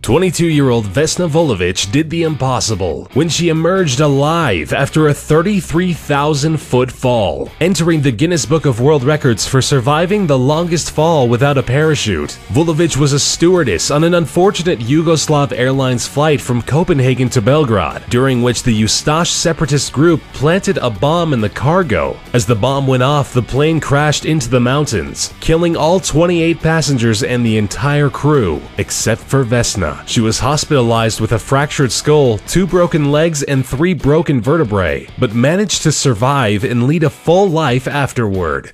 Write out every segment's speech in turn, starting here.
22-year-old Vesna Vulović did the impossible when she emerged alive after a 33,000-foot fall, entering the Guinness Book of World Records for surviving the longest fall without a parachute. Vulović was a stewardess on an unfortunate Yugoslav Airlines flight from Copenhagen to Belgrade, during which the Ustash separatist group planted a bomb in the cargo. As the bomb went off, the plane crashed into the mountains, killing all 28 passengers and the entire crew, except for Vesna. She was hospitalized with a fractured skull, 2 broken legs, and 3 broken vertebrae, but managed to survive and lead a full life afterward.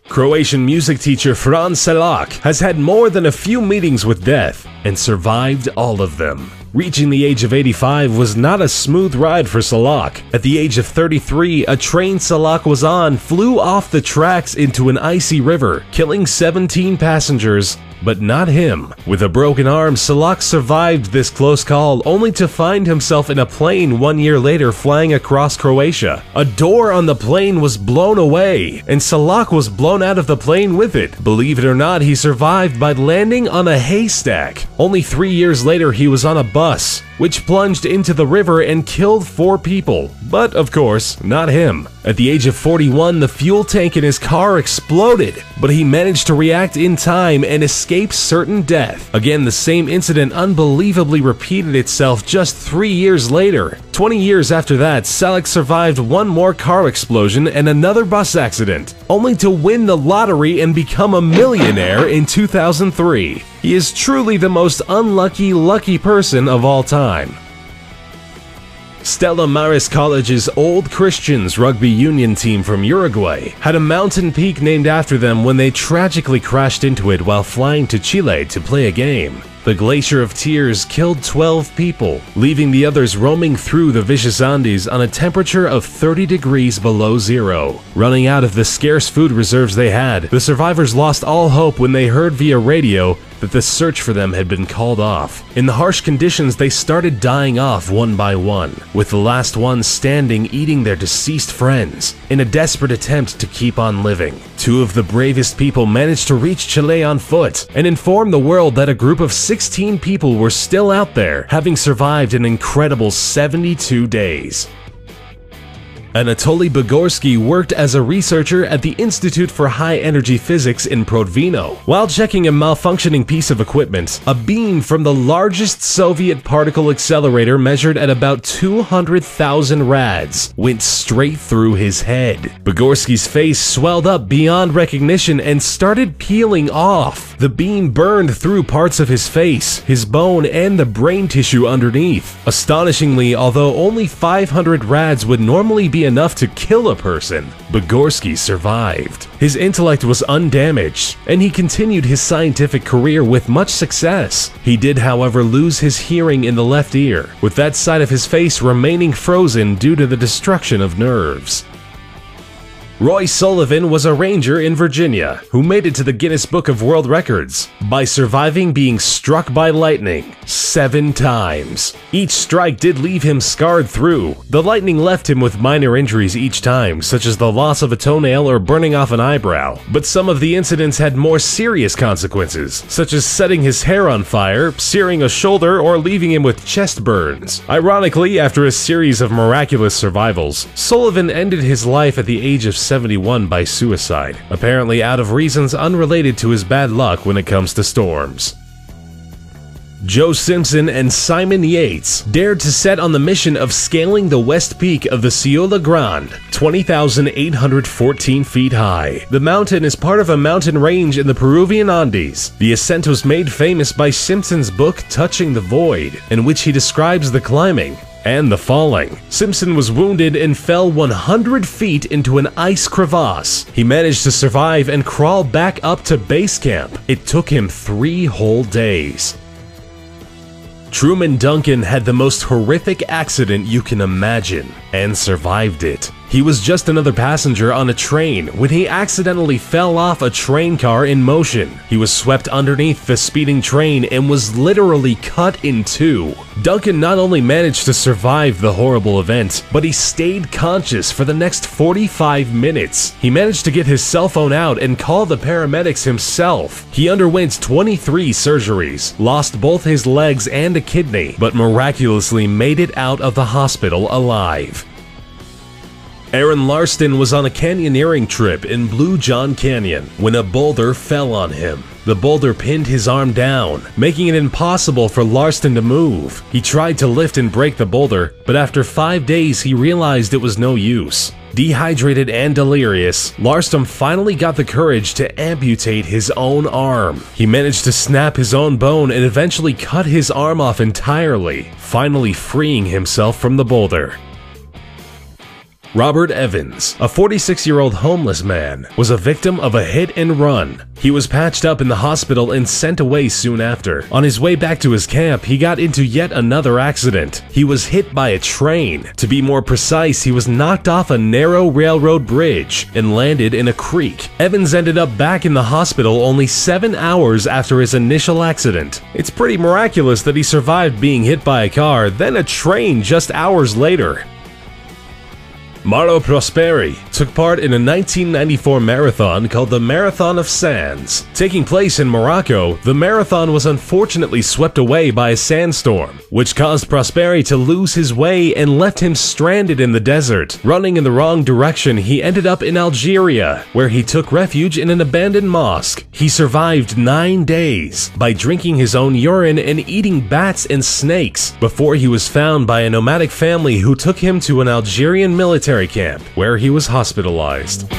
Croatian music teacher Fran Selak has had more than a few meetings with death and survived all of them. Reaching the age of 85 was not a smooth ride for Selak. At the age of 33, a train Selak was on flew off the tracks into an icy river, killing 17 passengers, but not him. With a broken arm, Selak survived this close call, only to find himself in a plane 1 year later flying across Croatia. A door on the plane was blown away, and Selak was blown out of the plane with it. Believe it or not, he survived by landing on a haystack. Only 3 years later, he was on a bus, which plunged into the river and killed 4 people. But of course, not him. At the age of 41, the fuel tank in his car exploded, but he managed to react in time and escape certain death. Again, the same incident unbelievably repeated itself just 3 years later. 20 years after that, Selak survived 1 more car explosion and another bus accident, only to win the lottery and become a millionaire in 2003. He is truly the most lucky person of all time. Stella Maris College's Old Christians rugby union team from Uruguay had a mountain peak named after them when they tragically crashed into it while flying to Chile to play a game. The Glacier of Tears killed 12 people, leaving the others roaming through the vicious Andes on a temperature of 30 degrees below zero. Running out of the scarce food reserves they had, the survivors lost all hope when they heard via radio that the search for them had been called off. In the harsh conditions, they started dying off one by one, with the last ones standing eating their deceased friends, in a desperate attempt to keep on living. 2 of the bravest people managed to reach Chile on foot and inform the world that a group of 16 people were still out there, having survived an incredible 72 days. Anatoly Bugorsky worked as a researcher at the Institute for High Energy Physics in Prodvino. While checking a malfunctioning piece of equipment, a beam from the largest Soviet particle accelerator measured at about 200,000 rads went straight through his head. Bugorsky's face swelled up beyond recognition and started peeling off. The beam burned through parts of his face, his bone, and the brain tissue underneath. Astonishingly, although only 500 rads would normally be enough to kill a person, Bugorsky survived. His intellect was undamaged, and he continued his scientific career with much success. He did, however, lose his hearing in the left ear, with that side of his face remaining frozen due to the destruction of nerves. Roy Sullivan was a ranger in Virginia who made it to the Guinness Book of World Records by surviving being struck by lightning 7 times. Each strike did leave him scarred through. The lightning left him with minor injuries each time, such as the loss of a toenail or burning off an eyebrow. But some of the incidents had more serious consequences, such as setting his hair on fire, searing a shoulder, or leaving him with chest burns. Ironically, after a series of miraculous survivals, Sullivan ended his life at the age of 71 by suicide, apparently out of reasons unrelated to his bad luck when it comes to storms. Joe Simpson and Simon Yates dared to set on the mission of scaling the west peak of the Ciudad Grande, 20,814 feet high. The mountain is part of a mountain range in the Peruvian Andes. The ascent was made famous by Simpson's book Touching the Void, in which he describes the climbing and the falling. Simpson was wounded and fell 100 feet into an ice crevasse. He managed to survive and crawl back up to base camp. It took him 3 whole days. Truman Duncan had the most horrific accident you can imagine and survived it. He was just another passenger on a train when he accidentally fell off a train car in motion. He was swept underneath the speeding train and was literally cut in two. Duncan not only managed to survive the horrible event, but he stayed conscious for the next 45 minutes. He managed to get his cell phone out and call the paramedics himself. He underwent 23 surgeries, lost both his legs and a kidney, but miraculously made it out of the hospital alive. Aaron Larston was on a canyoneering trip in Blue John Canyon when a boulder fell on him. The boulder pinned his arm down, making it impossible for Larston to move. He tried to lift and break the boulder, but after 5 days he realized it was no use. Dehydrated and delirious, Larston finally got the courage to amputate his own arm. He managed to snap his own bone and eventually cut his arm off entirely, finally freeing himself from the boulder. Robert Evans, a 46-year-old homeless man, was a victim of a hit and run. He was patched up in the hospital and sent away soon after. On his way back to his camp, he got into yet another accident. He was hit by a train. To be more precise, he was knocked off a narrow railroad bridge and landed in a creek. Evans ended up back in the hospital only 7 hours after his initial accident. It's pretty miraculous that he survived being hit by a car, then a train just hours later. Mauro Prosperi took part in a 1994 marathon called the Marathon of Sands. Taking place in Morocco, the marathon was unfortunately swept away by a sandstorm, which caused Prosperi to lose his way and left him stranded in the desert. Running in the wrong direction, he ended up in Algeria, where he took refuge in an abandoned mosque. He survived 9 days by drinking his own urine and eating bats and snakes before he was found by a nomadic family who took him to an Algerian military camp where he was hospitalized.